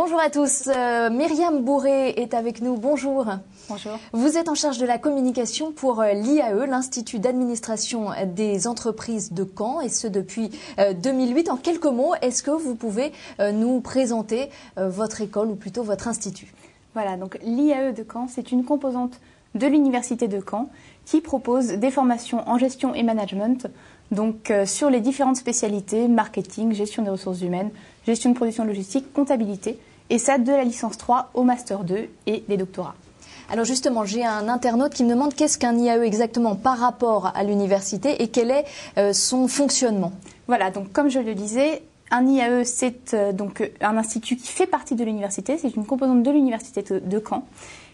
Bonjour à tous, Myriam Bourré est avec nous, bonjour. Bonjour. Vous êtes en charge de la communication pour l'IAE, l'Institut d'administration des entreprises de Caen, et ce depuis 2008. En quelques mots, est-ce que vous pouvez nous présenter votre école ou plutôt votre institut? Voilà, donc l'IAE de Caen, c'est une composante de l'Université de Caen qui propose des formations en gestion et management, donc sur les différentes spécialités, marketing, gestion des ressources humaines, gestion de production logistique, comptabilité, et ça de la licence 3 au master 2 et des doctorats. Alors justement, j'ai un internaute qui me demande qu'est-ce qu'un IAE exactement par rapport à l'université et quel est son fonctionnement. Voilà, donc comme je le disais, un IAE, c'est donc un institut qui fait partie de l'université, c'est une composante de l'université de Caen.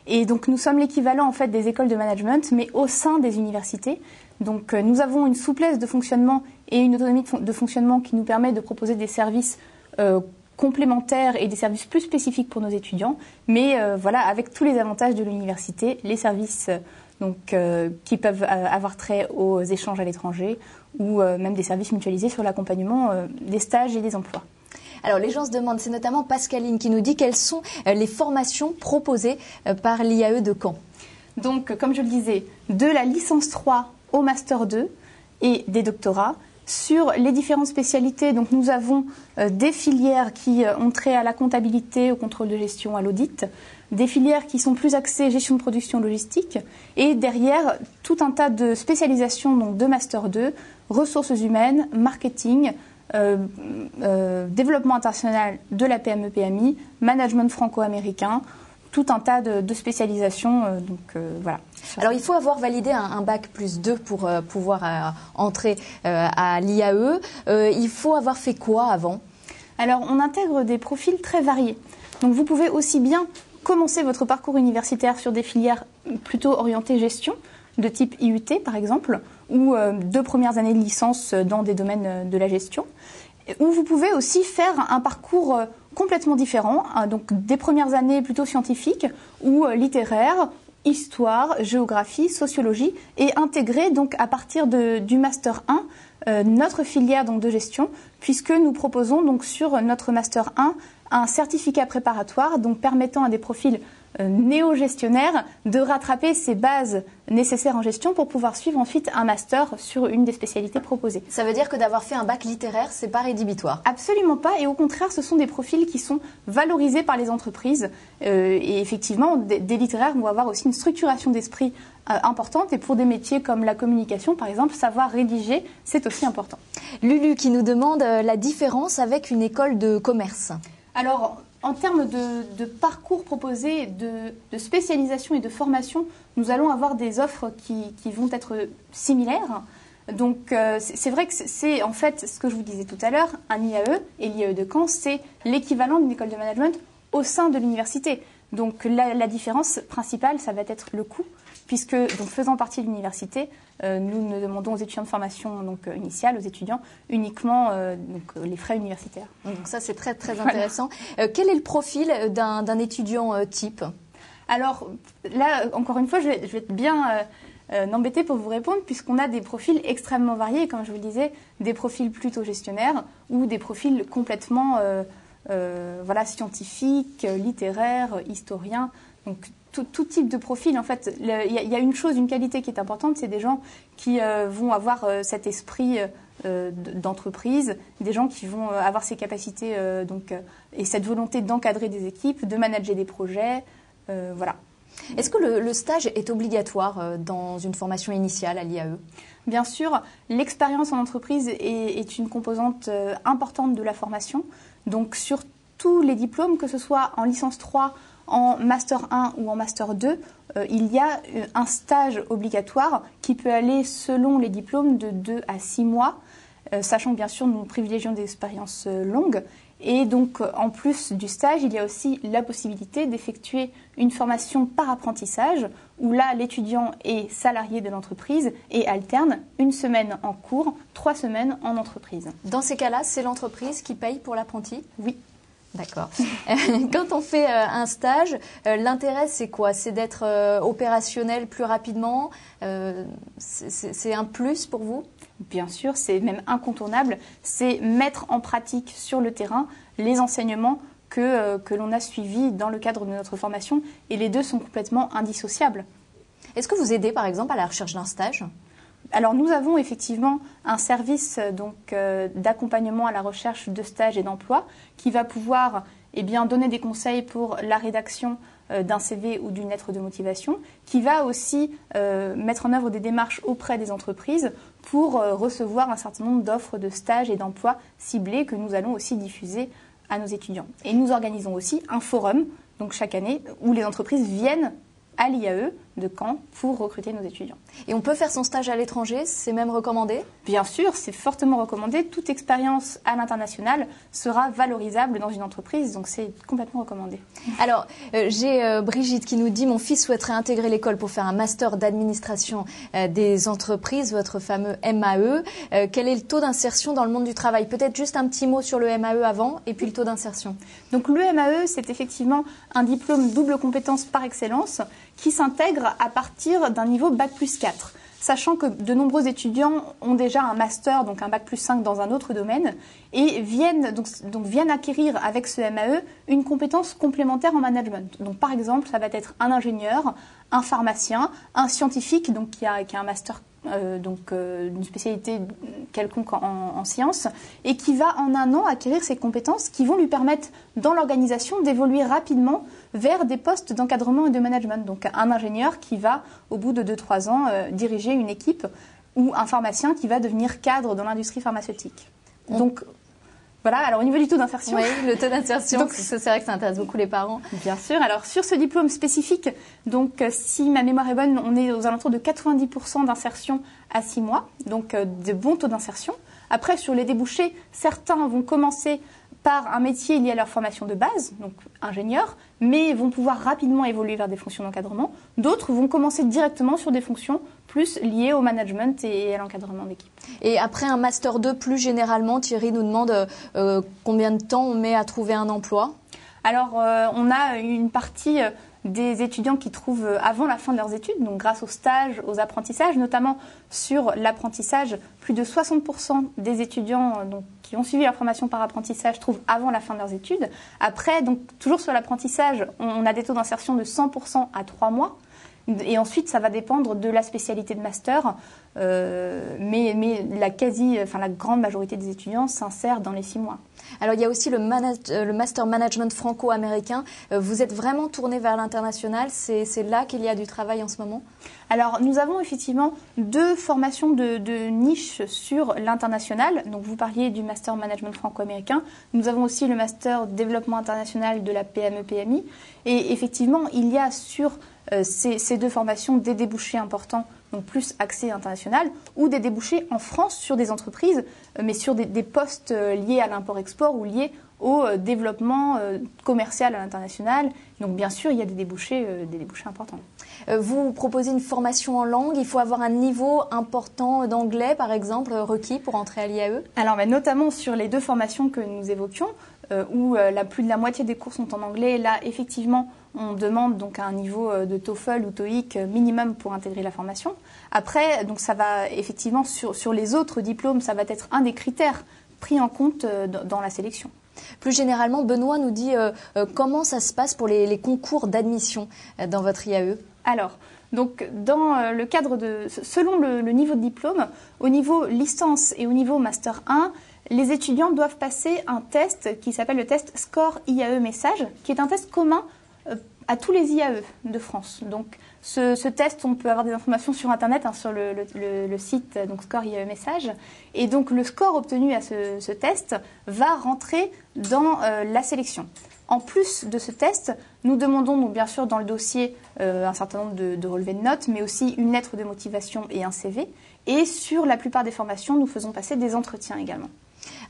Et donc nous sommes l'équivalent en fait des écoles de management, mais au sein des universités. Donc nous avons une souplesse de fonctionnement et une autonomie de fonctionnement qui nous permet de proposer des services complémentaires et des services plus spécifiques pour nos étudiants, mais voilà, avec tous les avantages de l'université, les services qui peuvent avoir trait aux échanges à l'étranger ou même des services mutualisés sur l'accompagnement des stages et des emplois. Alors les gens se demandent, c'est notamment Pascaline qui nous dit quelles sont les formations proposées par l'IAE de Caen. Donc comme je le disais, de la licence 3 au master 2 et des doctorats. Sur les différentes spécialités, donc nous avons des filières qui ont trait à la comptabilité, au contrôle de gestion, à l'audit, des filières qui sont plus axées gestion de production logistique, et derrière tout un tas de spécialisations donc de master 2, ressources humaines, marketing, développement international de la PME-PMI, management franco-américain, tout un tas de spécialisations. Voilà. Alors il faut avoir validé un bac plus 2 pour pouvoir entrer à l'IAE. Il faut avoir fait quoi avant? Alors on intègre des profils très variés. Donc vous pouvez aussi bien commencer votre parcours universitaire sur des filières plutôt orientées gestion, de type IUT par exemple, ou 2 premières années de licence dans des domaines de la gestion. Ou vous pouvez aussi faire un parcours complètement différent, donc des premières années plutôt scientifiques ou littéraires, histoire, géographie, sociologie, et intégrer donc à partir du master 1 notre filière donc de gestion, puisque nous proposons donc sur notre master 1 un certificat préparatoire donc permettant à des profils néo-gestionnaires de rattraper ces bases nécessaires en gestion pour pouvoir suivre ensuite un master sur une des spécialités proposées. Ça veut dire que d'avoir fait un bac littéraire, c'est pas rédhibitoire? Absolument pas, et au contraire, ce sont des profils qui sont valorisés par les entreprises. Et effectivement, des littéraires vont avoir aussi une structuration d'esprit importante, et pour des métiers comme la communication, par exemple, savoir rédiger, c'est aussi important. Lulu qui nous demande la différence avec une école de commerce. Alors, en termes de parcours proposés, de spécialisation et de formation, nous allons avoir des offres qui vont être similaires. Donc c'est vrai que c'est en fait ce que je vous disais tout à l'heure, un IAE et l'IAE de Caen, c'est l'équivalent d'une école de management au sein de l'université. Donc la différence principale, ça va être le coût, puisque donc, faisant partie de l'université, nous ne demandons aux étudiants de formation initiale, aux étudiants, uniquement les frais universitaires. Donc ça, c'est très, très intéressant. Voilà. Quel est le profil d'un étudiant type? Alors là, encore une fois, je vais être bien m'embêter pour vous répondre, puisqu'on a des profils extrêmement variés, comme je vous le disais, des profils plutôt gestionnaires ou des profils complètement scientifiques, littéraires, historiens. Donc tout type de profil, en fait, il y a une qualité qui est importante, c'est des gens qui vont avoir cet esprit d'entreprise, des gens qui vont avoir ces capacités et cette volonté d'encadrer des équipes, de manager des projets, voilà. Est-ce que le stage est obligatoire dans une formation initiale à l'IAE? Bien sûr, l'expérience en entreprise est une composante importante de la formation. Donc sur tous les diplômes, que ce soit en licence 3, en master 1 ou en master 2, il y a un stage obligatoire qui peut aller selon les diplômes de 2 à 6 mois, sachant que bien sûr nous privilégions des expériences longues. Et donc en plus du stage, il y a aussi la possibilité d'effectuer une formation par apprentissage où là l'étudiant est salarié de l'entreprise et alterne 1 semaine en cours, 3 semaines en entreprise. Dans ces cas-là, c'est l'entreprise qui paye pour l'apprenti? Oui. D'accord. Quand on fait un stage, l'intérêt c'est quoi? C'est d'être opérationnel plus rapidement? C'est un plus pour vous? Bien sûr, c'est même incontournable. C'est mettre en pratique sur le terrain les enseignements que l'on a suivis dans le cadre de notre formation, et les deux sont complètement indissociables. Est-ce que vous aidez par exemple à la recherche d'un stage ? Alors nous avons effectivement un service d'accompagnement à la recherche de stages et d'emploi qui va pouvoir donner des conseils pour la rédaction d'un CV ou d'une lettre de motivation, qui va aussi mettre en œuvre des démarches auprès des entreprises pour recevoir un certain nombre d'offres de stages et d'emplois ciblés que nous allons aussi diffuser à nos étudiants. Et nous organisons aussi un forum, donc chaque année, où les entreprises viennent à l'IAE de Caen pour recruter nos étudiants. Et on peut faire son stage à l'étranger, c'est même recommandé ? Bien sûr, c'est fortement recommandé. Toute expérience à l'international sera valorisable dans une entreprise, donc c'est complètement recommandé. Alors, j'ai Brigitte qui nous dit « Mon fils souhaiterait intégrer l'école pour faire un master d'administration des entreprises, votre fameux MAE. Quel est le taux d'insertion dans le monde du travail ?» Peut-être juste un petit mot sur le MAE avant et puis le taux d'insertion. Donc le MAE, c'est effectivement un diplôme double compétence par excellence qui s'intègre à partir d'un niveau Bac+4, sachant que de nombreux étudiants ont déjà un master, donc un Bac+5 dans un autre domaine, et viennent acquérir avec ce MAE une compétence complémentaire en management. Donc par exemple, ça va être un ingénieur, un pharmacien, un scientifique donc qui a un master d'une spécialité quelconque en sciences, et qui va en un an acquérir ces compétences qui vont lui permettre dans l'organisation d'évoluer rapidement vers des postes d'encadrement et de management. Donc un ingénieur qui va au bout de 2-3 ans diriger une équipe, ou un pharmacien qui va devenir cadre dans l'industrie pharmaceutique. Donc voilà, alors au niveau du taux d'insertion. Oui, le taux d'insertion, c'est vrai que ça intéresse beaucoup les parents. Bien sûr, alors sur ce diplôme spécifique, donc si ma mémoire est bonne, on est aux alentours de 90% d'insertion à 6 mois, donc de bons taux d'insertion. Après, sur les débouchés, certains vont commencer par un métier lié à leur formation de base, donc ingénieur, mais vont pouvoir rapidement évoluer vers des fonctions d'encadrement. D'autres vont commencer directement sur des fonctions plus liées au management et à l'encadrement d'équipe. Et après un Master 2, plus généralement, Thierry nous demande combien de temps on met à trouver un emploi ? Alors, on a une partie des étudiants qui trouvent avant la fin de leurs études, donc grâce aux stages, aux apprentissages, notamment sur l'apprentissage, plus de 60% des étudiants qui ont suivi leur formation par apprentissage trouvent avant la fin de leurs études. Après, donc toujours sur l'apprentissage, on a des taux d'insertion de 100% à 3 mois. Et ensuite, ça va dépendre de la spécialité de master, mais la grande majorité des étudiants s'insèrent dans les 6 mois. Alors, il y a aussi le Master Management franco-américain. Vous êtes vraiment tourné vers l'international. C'est là qu'il y a du travail en ce moment ? Alors, nous avons effectivement 2 formations de niche sur l'international. Donc, vous parliez du Master Management franco-américain. Nous avons aussi le Master Développement international de la PME-PMI. Et effectivement, il y a sur ces 2 formations des débouchés importants, donc plus accès international, ou des débouchés en France sur des entreprises, mais sur des postes liés à l'import-export ou liés au développement commercial à l'international. Donc bien sûr, il y a des débouchés importants. Vous proposez une formation en langue. Il faut avoir un niveau important d'anglais, par exemple, requis pour entrer à l'IAE ? Alors, notamment sur les 2 formations que nous évoquions, où plus de la moitié des cours sont en anglais. Là, effectivement, on demande donc un niveau de TOEFL ou TOEIC minimum pour intégrer la formation. Après, donc ça va effectivement sur les autres diplômes, ça va être un des critères pris en compte dans la sélection. Plus généralement, Benoît nous dit comment ça se passe pour les concours d'admission dans votre IAE ? Alors, donc dans le cadre selon le niveau de diplôme, au niveau licence et au niveau master 1, les étudiants doivent passer un test qui s'appelle le test Score IAE Message, qui est un test commun à tous les IAE de France. Donc ce test, on peut avoir des informations sur Internet, sur le site donc Score IAE Message. Et donc le score obtenu à ce test va rentrer dans la sélection. En plus de ce test, nous demandons donc bien sûr dans le dossier un certain nombre de relevés de notes, mais aussi une lettre de motivation et un CV. Et sur la plupart des formations, nous faisons passer des entretiens également.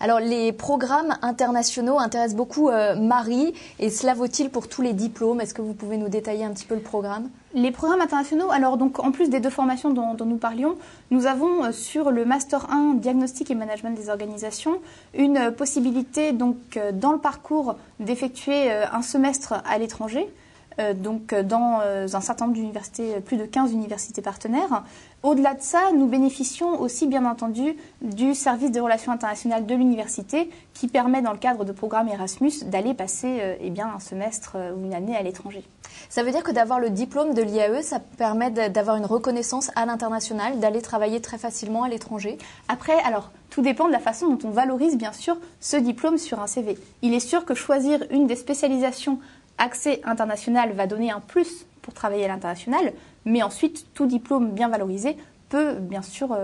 Alors, les programmes internationaux intéressent beaucoup Marie, et cela vaut-il pour tous les diplômes ? Est-ce que vous pouvez nous détailler un petit peu le programme ? Les programmes internationaux, alors donc en plus des 2 formations dont nous parlions, nous avons sur le Master 1 Diagnostic et Management des organisations une possibilité donc dans le parcours d'effectuer un semestre à l'étranger. donc dans un certain nombre d'universités, plus de 15 universités partenaires. Au-delà de ça, nous bénéficions aussi bien entendu du service des relations internationales de l'université qui permet dans le cadre de programmes Erasmus d'aller passer un semestre ou une année à l'étranger. Ça veut dire que d'avoir le diplôme de l'IAE, ça permet d'avoir une reconnaissance à l'international, d'aller travailler très facilement à l'étranger? Après, alors, tout dépend de la façon dont on valorise bien sûr ce diplôme sur un CV. Il est sûr que choisir une des spécialisations accès international va donner un plus pour travailler à l'international, mais ensuite, tout diplôme bien valorisé peut bien sûr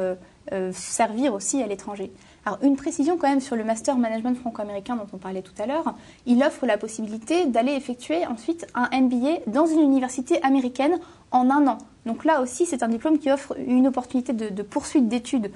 servir aussi à l'étranger. Alors, une précision quand même sur le Master Management franco-américain dont on parlait tout à l'heure, il offre la possibilité d'aller effectuer ensuite un MBA dans une université américaine en 1 an. Donc là aussi, c'est un diplôme qui offre une opportunité de poursuite d'études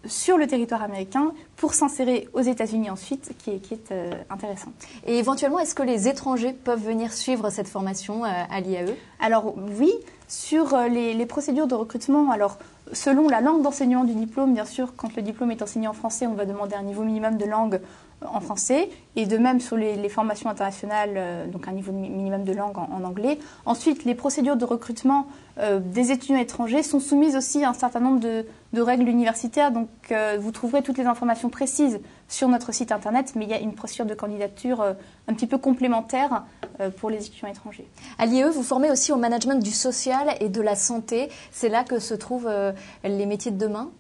sur le territoire américain pour s'insérer aux États-Unis ensuite, qui est intéressant. Et éventuellement, est-ce que les étrangers peuvent venir suivre cette formation à l'IAE? Alors oui, sur les procédures de recrutement, alors selon la langue d'enseignement du diplôme, bien sûr, quand le diplôme est enseigné en français, on va demander un niveau minimum de langue en français, et de même sur les formations internationales, donc un niveau minimum de langue en anglais. Ensuite, les procédures de recrutement des étudiants étrangers sont soumises aussi à un certain nombre de règles universitaires, donc vous trouverez toutes les informations précises sur notre site internet, mais il y a une procédure de candidature un petit peu complémentaire pour les étudiants étrangers. À l'IAE, vous formez aussi au management du social et de la santé. C'est là que se trouvent les métiers de demain?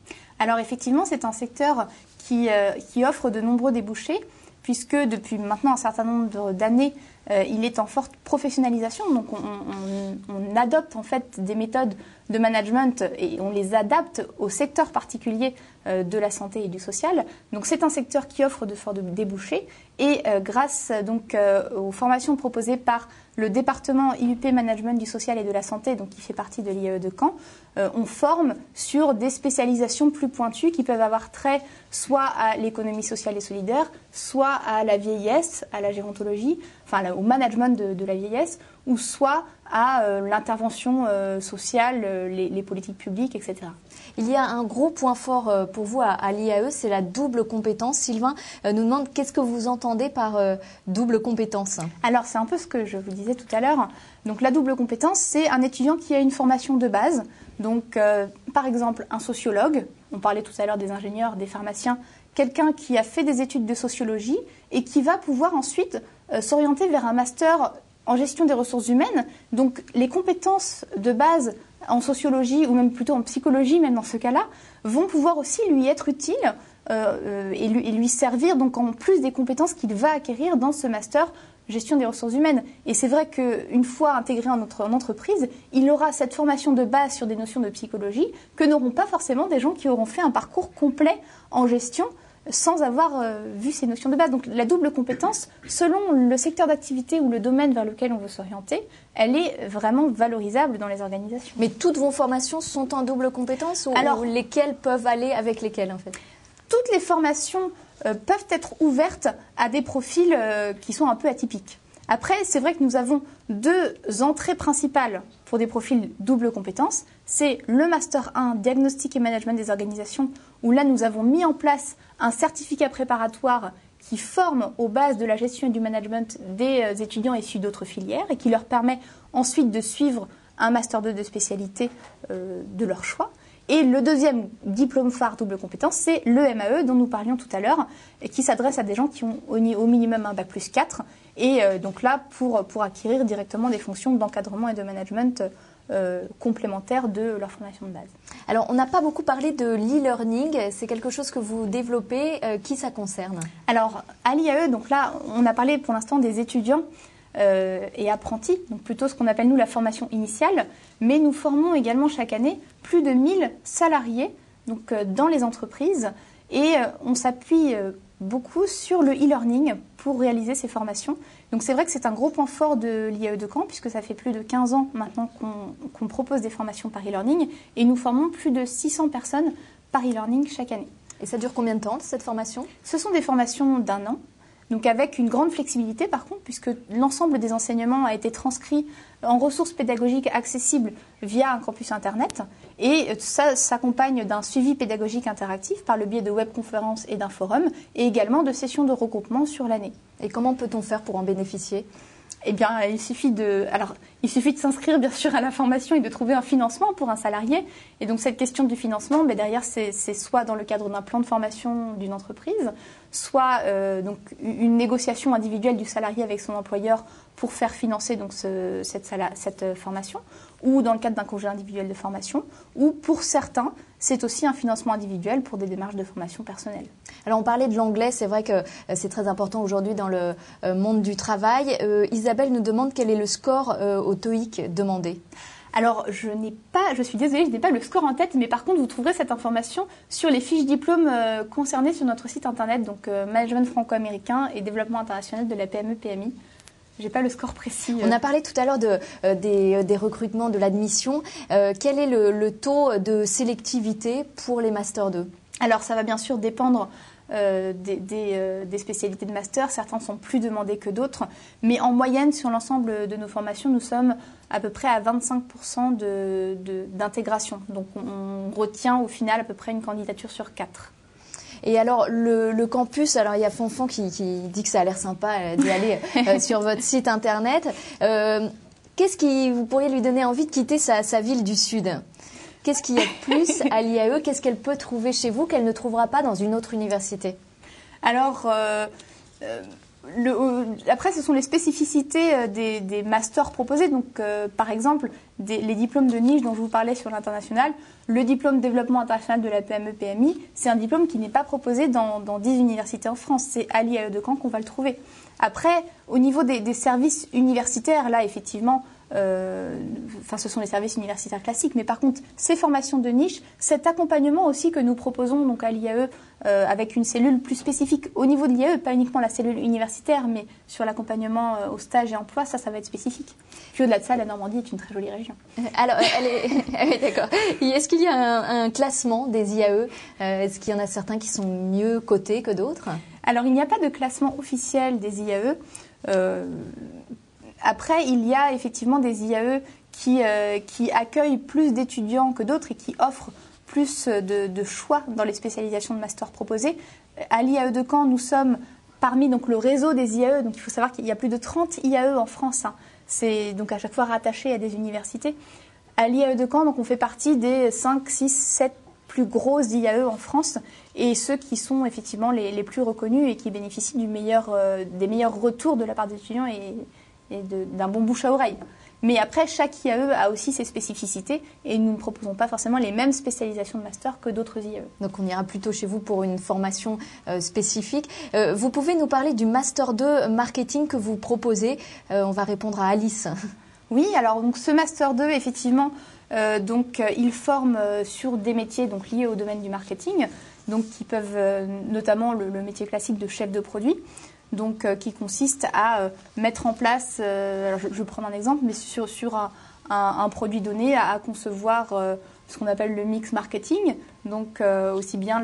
Alors effectivement, c'est un secteur qui offre de nombreux débouchés, puisque depuis maintenant un certain nombre d'années, il est en forte professionnalisation. Donc on adopte en fait des méthodes de management et on les adapte au secteur particulier de la santé et du social. Donc c'est un secteur qui offre de forts débouchés et grâce donc aux formations proposées par le département IUP Management du social et de la santé, donc qui fait partie de l'IAE de Caen, on forme sur des spécialisations plus pointues qui peuvent avoir trait soit à l'économie sociale et solidaire, soit à la vieillesse, à la gérontologie, enfin au management de la vieillesse, ou soit à l'intervention sociale, les politiques publiques, etc. Il y a un gros point fort pour vous à l'IAE, c'est la double compétence. Sylvain nous demande qu'est-ce que vous entendez par double compétence? Alors c'est un peu ce que je vous disais tout à l'heure. Donc la double compétence, c'est un étudiant qui a une formation de base. Donc par exemple un sociologue, on parlait tout à l'heure des ingénieurs, des pharmaciens, quelqu'un qui a fait des études de sociologie et qui va pouvoir ensuite s'orienter vers un master en gestion des ressources humaines. Donc les compétences de base en sociologie ou même plutôt en psychologie, même dans ce cas-là, vont pouvoir aussi lui être utiles et lui servir donc en plus des compétences qu'il va acquérir dans ce master gestion des ressources humaines. Et c'est vrai qu'une fois intégré en entreprise, il aura cette formation de base sur des notions de psychologie que n'auront pas forcément des gens qui auront fait un parcours complet en gestion sans avoir vu ces notions de base. Donc la double compétence, selon le secteur d'activité ou le domaine vers lequel on veut s'orienter, elle est vraiment valorisable dans les organisations. Mais toutes vos formations sont en double compétence ou lesquelles peuvent aller avec lesquelles en fait? Toutes les formations peuvent être ouvertes à des profils qui sont un peu atypiques. Après, c'est vrai que nous avons 2 entrées principales pour des profils double compétence. C'est le Master 1, Diagnostic et Management des organisations, où là, nous avons mis en place un certificat préparatoire qui forme aux bases de la gestion et du management des étudiants issus d'autres filières et qui leur permet ensuite de suivre un Master 2 de spécialité de leur choix. Et le deuxième diplôme phare double compétence, c'est le MAE dont nous parlions tout à l'heure, qui s'adresse à des gens qui ont au minimum un bac plus 4, et donc là pour acquérir directement des fonctions d'encadrement et de management complémentaires de leur formation de base. Alors on n'a pas beaucoup parlé de l'e-learning, c'est quelque chose que vous développez, qui ça concerne? Alors à l'IAE, donc là on a parlé pour l'instant des étudiants et apprentis, donc plutôt ce qu'on appelle nous la formation initiale, mais nous formons également chaque année plus de 1000 salariés donc, dans les entreprises et on s'appuie beaucoup sur le e-learning pour réaliser ces formations. Donc c'est vrai que c'est un gros point fort de l'IAE de Caen puisque ça fait plus de 15 ans maintenant qu'on propose des formations par e-learning et nous formons plus de 600 personnes par e-learning chaque année. Et ça dure combien de temps cette formation? Ce sont des formations d'1 an. Donc avec une grande flexibilité par contre, puisque l'ensemble des enseignements a été transcrit en ressources pédagogiques accessibles via un campus Internet. Et ça s'accompagne d'un suivi pédagogique interactif par le biais de webconférences et d'un forum, et également de sessions de regroupement sur l'année. Et comment peut-on faire pour en bénéficier? Eh bien, il suffit de s'inscrire bien sûr à la formation et de trouver un financement pour un salarié. Et donc cette question du financement, derrière, c'est soit dans le cadre d'un plan de formation d'une entreprise, soit donc une négociation individuelle du salarié avec son employeur pour faire financer donc cette formation, ou dans le cadre d'un congé individuel de formation, ou pour certains, c'est aussi un financement individuel pour des démarches de formation personnelle. Alors on parlait de l'anglais, c'est vrai que c'est très important aujourd'hui dans le monde du travail. Isabelle nous demande quel est le score au TOEIC demandé. Alors, je suis désolée, je n'ai pas le score en tête, mais par contre, vous trouverez cette information sur les fiches diplômes concernées sur notre site internet, donc Management franco-américain et développement international de la PME-PMI. Je n'ai pas le score précis. On a parlé tout à l'heure des recrutements, de l'admission. Quel est le taux de sélectivité pour les Master 2 ? Alors, ça va bien sûr dépendre des spécialités de master. Certains sont plus demandés que d'autres. Mais en moyenne, sur l'ensemble de nos formations, nous sommes à peu près à 25% d'intégration. Donc, on retient au final à peu près une candidature sur 4. Et alors, le campus, alors il y a Fonfon qui dit que ça a l'air sympa d'y aller sur votre site internet. Qu'est-ce qui vous pourriez lui donner envie de quitter sa ville du Sud ? Qu'est-ce qu'il y a de plus à l'IAE ? Qu'est-ce qu'elle peut trouver chez vous qu'elle ne trouvera pas dans une autre université ? Alors, après, ce sont les spécificités des masters proposés. Donc, par exemple, les diplômes de niche dont je vous parlais sur l'international, le diplôme développement international de la PME-PMI, c'est un diplôme qui n'est pas proposé dans 10 universités en France. C'est à l'IAE de Caen qu'on va le trouver. Après, au niveau des services universitaires, là, effectivement, ce sont les services universitaires classiques, mais par contre, ces formations de niche, cet accompagnement aussi que nous proposons donc à l'IAE avec une cellule plus spécifique au niveau de l'IAE, pas uniquement la cellule universitaire, mais sur l'accompagnement au stage et emploi, ça va être spécifique. Puis au-delà de ça, la Normandie est une très jolie région. Alors, d'accord. Est-ce qu'il y a un classement des IAE ? Est-ce qu'il y en a certains qui sont mieux cotés que d'autres ? Alors, il n'y a pas de classement officiel des IAE. Après, il y a effectivement des IAE qui accueillent plus d'étudiants que d'autres et qui offrent plus de choix dans les spécialisations de master proposées. À l'IAE de Caen, nous sommes parmi donc, le réseau des IAE. Donc, il faut savoir qu'il y a plus de 30 IAE en France. C'est donc à chaque fois rattaché à des universités. À l'IAE de Caen, donc, on fait partie des 5, 6, 7 plus grosses IAE en France et ceux qui sont effectivement les plus reconnus et qui bénéficient des meilleurs retours de la part des étudiants et d'un bon bouche à oreille. Mais après, chaque IAE a aussi ses spécificités et nous ne proposons pas forcément les mêmes spécialisations de master que d'autres IAE. Donc on ira plutôt chez vous pour une formation spécifique. Vous pouvez nous parler du Master 2 Marketing que vous proposez ? On va répondre à Alice. Oui, alors donc, ce Master 2, effectivement, il forme sur des métiers donc, liés au domaine du marketing, donc, qui peuvent notamment le métier classique de chef de produit. Donc, qui consiste à mettre en place, alors je vais prendre un exemple, mais sur un produit donné, à concevoir ce qu'on appelle le mix marketing, donc aussi bien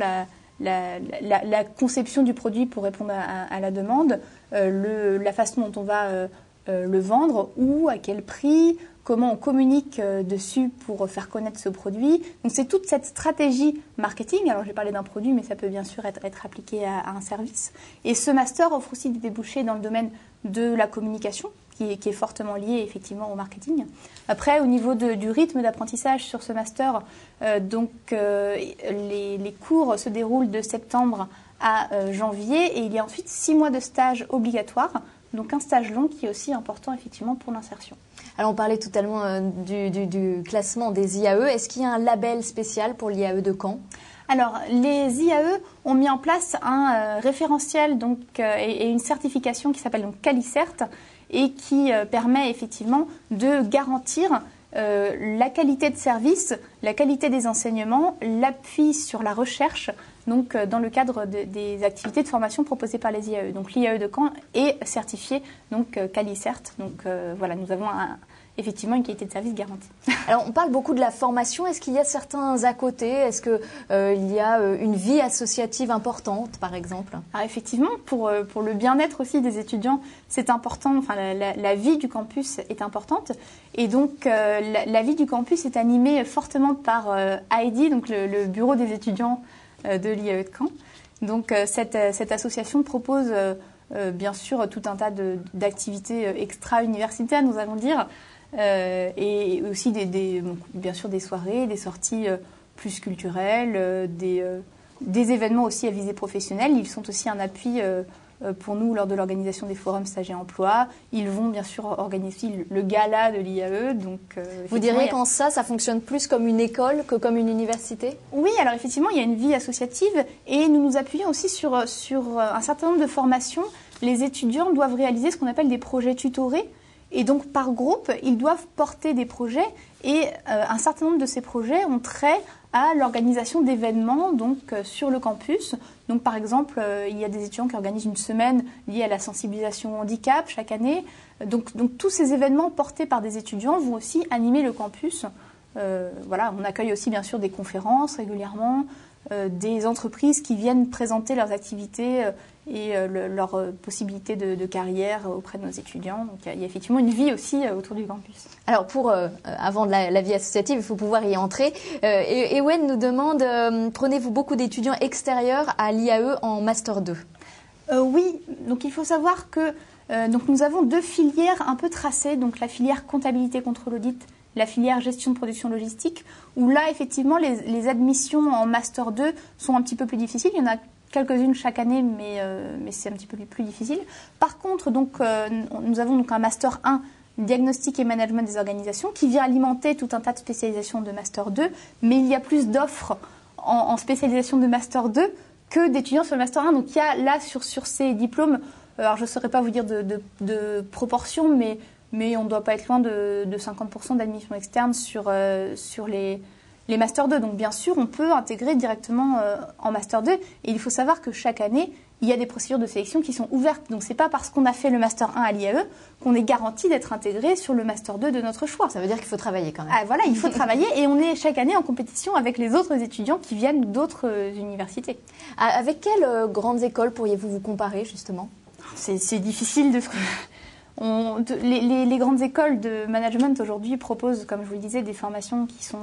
la conception du produit pour répondre à la demande, la façon dont on va le vendre, où, à quel prix, comment on communique dessus pour faire connaître ce produit. Donc c'est toute cette stratégie marketing. Alors j'ai parlé d'un produit, mais ça peut bien sûr être appliqué à un service. Et ce master offre aussi des débouchés dans le domaine de la communication, qui est fortement lié effectivement au marketing. Après, au niveau du rythme d'apprentissage sur ce master, les cours se déroulent de septembre à janvier et il y a ensuite 6 mois de stage obligatoire. Donc un stage long qui est aussi important effectivement pour l'insertion. Alors on parlait tout à l'heure du classement des IAE. Est-ce qu'il y a un label spécial pour l'IAE de Caen ? Alors les IAE ont mis en place un référentiel et une certification qui s'appelle donc QualiCert et qui permet effectivement de garantir la qualité de service, la qualité des enseignements, l'appui sur la recherche, donc dans le cadre des activités de formation proposées par les IAE. Donc l'IAE de Caen est certifié donc QualiCert. Donc voilà, nous avons effectivement une qualité de service garantie. Alors on parle beaucoup de la formation. Est-ce qu'il y a certains à côté ? Est-ce qu'il y a une vie associative importante, par exemple ? Alors effectivement, pour le bien-être aussi des étudiants, c'est important. Enfin, la vie du campus est importante. Et donc la vie du campus est animée fortement par AIDI, donc le bureau des étudiants de l'IAE de Caen. Donc cette association propose bien sûr tout un tas d'activités extra-universitaires, nous allons dire, et aussi bien sûr des soirées, des sorties plus culturelles, des événements aussi à visée professionnelle. Ils sont aussi un appui pour nous lors de l'organisation des forums Stage et Emploi. Ils vont bien sûr organiser le gala de l'IAE. Vous diriez qu'en ça fonctionne plus comme une école que comme une université? Oui, alors effectivement, il y a une vie associative et nous nous appuyons aussi sur un certain nombre de formations. Les étudiants doivent réaliser ce qu'on appelle des projets tutorés. Et donc, par groupe, ils doivent porter des projets et un certain nombre de ces projets ont trait à l'organisation d'événements sur le campus. Donc, par exemple, il y a des étudiants qui organisent une semaine liée à la sensibilisation au handicap chaque année. Donc tous ces événements portés par des étudiants vont aussi animer le campus. On accueille aussi, bien sûr, des conférences régulièrement, des entreprises qui viennent présenter leurs activités et leurs possibilités de carrière auprès de nos étudiants. Donc il y a effectivement une vie aussi autour du campus. Alors avant de la vie associative, il faut pouvoir y entrer. Ewen nous demande, prenez-vous beaucoup d'étudiants extérieurs à l'IAE en Master 2? Oui, donc il faut savoir que nous avons 2 filières un peu tracées, donc la filière comptabilité contrôle audit, la filière gestion de production logistique, où là effectivement les admissions en Master 2 sont un petit peu plus difficiles. Il y en a quelques-unes chaque année, mais c'est un petit peu plus difficile. Par contre, nous avons un Master 1, diagnostic et management des organisations, qui vient alimenter tout un tas de spécialisations de Master 2, mais il y a plus d'offres en spécialisation de Master 2 que d'étudiants sur le Master 1. Donc il y a là, sur ces diplômes, alors je ne saurais pas vous dire de proportion, mais on ne doit pas être loin de 50% d'admission externe sur les Master 2. Donc bien sûr, on peut intégrer directement en Master 2. Et il faut savoir que chaque année, il y a des procédures de sélection qui sont ouvertes. Donc ce n'est pas parce qu'on a fait le Master 1 à l'IAE qu'on est garanti d'être intégré sur le Master 2 de notre choix. Ça veut dire qu'il faut travailler quand même. Ah, voilà, il faut travailler et on est chaque année en compétition avec les autres étudiants qui viennent d'autres universités. Avec quelles grandes écoles pourriez-vous vous comparer justement? C'est difficile de... Les grandes écoles de management aujourd'hui proposent, comme je vous le disais, des formations qui sont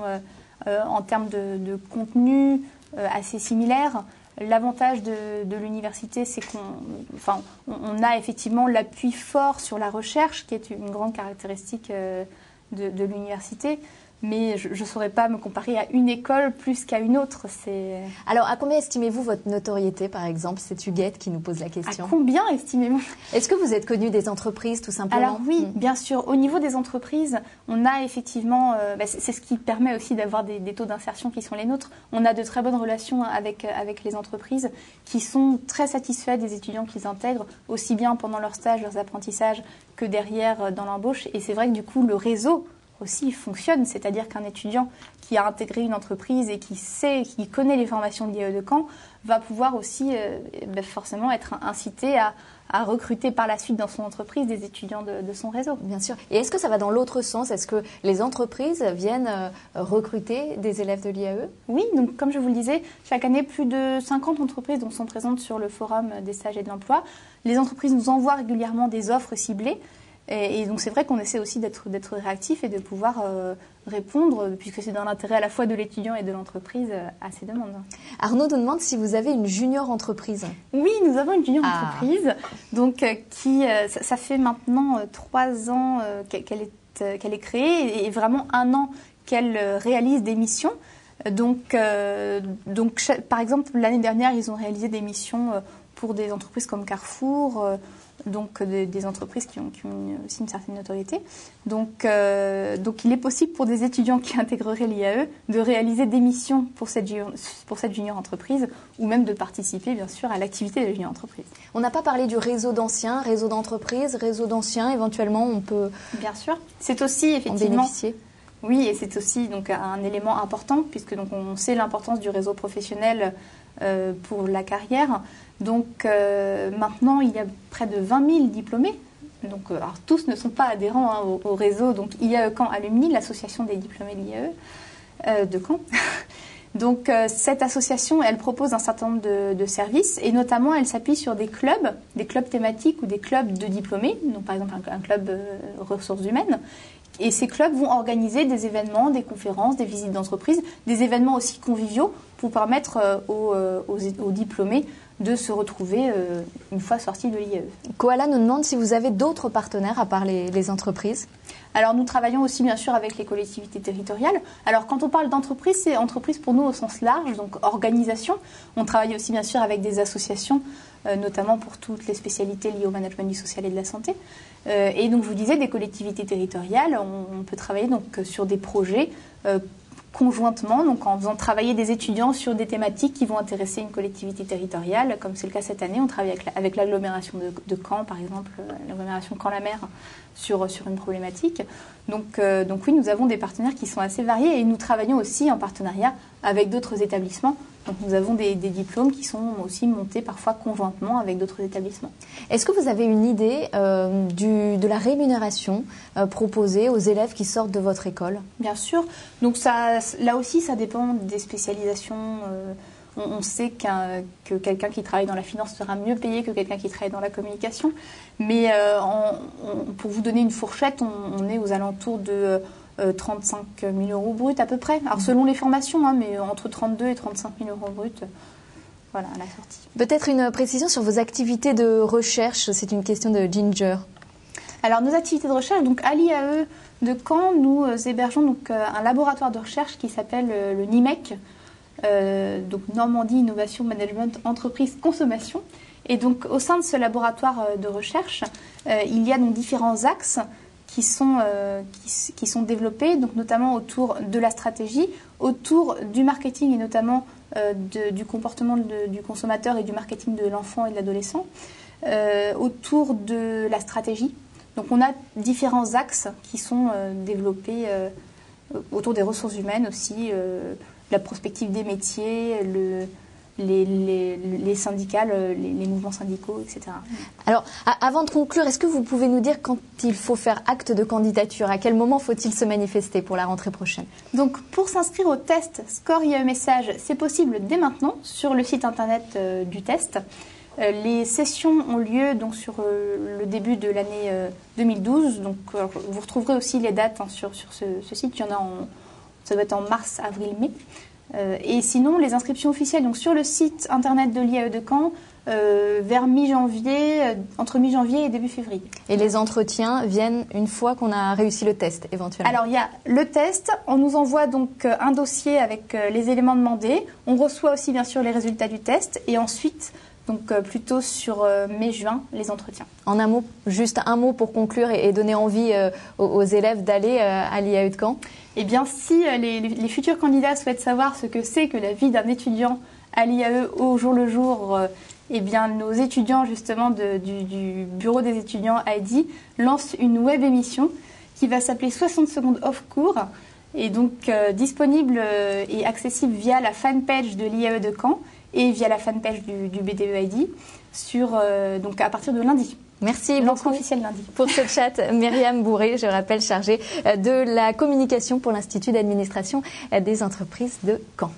en termes de contenu assez similaires. L'avantage de l'université, c'est qu'on a effectivement l'appui fort sur la recherche, qui est une grande caractéristique de l'université. Mais je ne saurais pas me comparer à une école plus qu'à une autre. Alors, à combien estimez-vous votre notoriété, par exemple? C'est Huguette qui nous pose la question. À combien estimez-vous? Est-ce que vous êtes connu des entreprises, tout simplement? Alors oui, bien sûr. Au niveau des entreprises, on a effectivement... c'est ce qui permet aussi d'avoir des taux d'insertion qui sont les nôtres. On a de très bonnes relations avec les entreprises qui sont très satisfaits des étudiants qu'ils intègrent, aussi bien pendant leur stage, leurs apprentissages, que derrière dans l'embauche. Et c'est vrai que du coup, le réseau aussi fonctionne, c'est-à-dire qu'un étudiant qui a intégré une entreprise et qui connaît les formations de l'IAE de Caen va pouvoir aussi forcément être incité à recruter par la suite dans son entreprise des étudiants de son réseau. Bien sûr. Et est-ce que ça va dans l'autre sens? Est-ce que les entreprises viennent recruter des élèves de l'IAE? Oui, donc comme je vous le disais, chaque année, plus de 50 entreprises sont présentes sur le forum des stages et de l'emploi. Les entreprises nous envoient régulièrement des offres ciblées. Et donc c'est vrai qu'on essaie aussi d'être réactif et de pouvoir répondre, puisque c'est dans l'intérêt à la fois de l'étudiant et de l'entreprise à ces demandes. Arnaud nous demande si vous avez une junior entreprise. Oui, nous avons une junior entreprise, donc ça fait maintenant 3 ans qu'elle est créée et vraiment 1 an qu'elle réalise des missions. Donc par exemple, l'année dernière, ils ont réalisé des missions pour des entreprises comme Carrefour, donc des entreprises qui ont aussi une certaine notoriété. Donc il est possible pour des étudiants qui intégreraient l'IAE de réaliser des missions pour cette junior entreprise ou même de participer bien sûr à l'activité de la junior entreprise. On n'a pas parlé du réseau d'anciens, réseau d'entreprises, réseau d'anciens, éventuellement on peut bien sûr. C'est aussi effectivement en bénéficier. Oui, et c'est aussi donc un élément important puisque donc on sait l'importance du réseau professionnel pour la carrière. Donc maintenant, il y a près de 20 000 diplômés. Donc, alors, tous ne sont pas adhérents au réseau. Donc, IAE Caen Alumni, l'association des diplômés de l'IAE de Caen. Donc, cette association, elle propose un certain nombre de services et notamment, elle s'appuie sur des clubs thématiques ou des clubs de diplômés. Donc, par exemple, un club ressources humaines. Et ces clubs vont organiser des événements, des conférences, des visites d'entreprise, des événements aussi conviviaux pour permettre aux diplômés de se retrouver une fois sortis de l'IAE. Koala nous demande si vous avez d'autres partenaires à part les entreprises. Alors nous travaillons aussi bien sûr avec les collectivités territoriales. Alors quand on parle d'entreprise, c'est entreprise pour nous au sens large, donc organisation. On travaille aussi bien sûr avec des associations, notamment pour toutes les spécialités liées au management du social et de la santé. Et donc je vous disais, des collectivités territoriales, on peut travailler donc sur des projets conjointement, donc en faisant travailler des étudiants sur des thématiques qui vont intéresser une collectivité territoriale, comme c'est le cas cette année. On travaille avec l'agglomération de Caen, par exemple, l'agglomération Caen-la-Mer, sur une problématique. Donc oui, nous avons des partenaires qui sont assez variés et nous travaillons aussi en partenariat avec d'autres établissements. Donc nous avons des diplômes qui sont aussi montés parfois conjointement avec d'autres établissements. Est-ce que vous avez une idée de la rémunération proposée aux élèves qui sortent de votre école? Bien sûr. Donc là aussi, ça dépend des spécialisations. On sait que quelqu'un qui travaille dans la finance sera mieux payé que quelqu'un qui travaille dans la communication. Mais pour vous donner une fourchette, on est aux alentours de 35 000 euros brut à peu près. Alors selon les formations, mais entre 32 et 35 000 euros brut. Voilà, à la sortie. Peut-être une précision sur vos activités de recherche. C'est une question de Ginger. Alors nos activités de recherche, donc à l'IAE de Caen, nous hébergeons donc un laboratoire de recherche qui s'appelle le NIMEC, donc Normandie Innovation Management Entreprise Consommation. Et donc au sein de ce laboratoire de recherche, il y a donc différents axes qui sont développés, donc notamment autour de la stratégie, autour du marketing et notamment du comportement du consommateur et du marketing de l'enfant et de l'adolescent, autour de la stratégie. Donc on a différents axes qui sont développés autour des ressources humaines aussi, la prospective des métiers, les syndicats, les mouvements syndicaux, etc. Alors, avant de conclure, est-ce que vous pouvez nous dire quand il faut faire acte de candidature? À quel moment faut-il se manifester pour la rentrée prochaine? Donc, pour s'inscrire au test Score IAE Message, c'est possible dès maintenant sur le site internet du test. Les sessions ont lieu donc sur le début de l'année 2012. Donc, vous retrouverez aussi les dates sur ce site. Il y en a ça doit être en mars, avril, mai. Et sinon, les inscriptions officielles donc sur le site internet de l'IAE de Caen vers mi-janvier, entre mi-janvier et début février. Et les entretiens viennent une fois qu'on a réussi le test, éventuellement? Alors, il y a le test. On nous envoie donc un dossier avec les éléments demandés. On reçoit aussi, bien sûr, les résultats du test. Et ensuite, donc plutôt sur mai-juin, les entretiens. En un mot, juste un mot pour conclure et donner envie aux élèves d'aller à l'IAE de Caen. Eh bien, si les futurs candidats souhaitent savoir ce que c'est que la vie d'un étudiant à l'IAE au jour le jour, eh bien, nos étudiants justement du bureau des étudiants ID lancent une web émission qui va s'appeler 60 secondes off cours et donc disponible et accessible via la fanpage de l'IAE de Caen et via la fanpage du BDE ID donc à partir de lundi. Merci beaucoup officiel lundi. Pour ce chat. Myriam Bourré, je rappelle, chargée de la communication pour l'Institut d'administration des entreprises de Caen.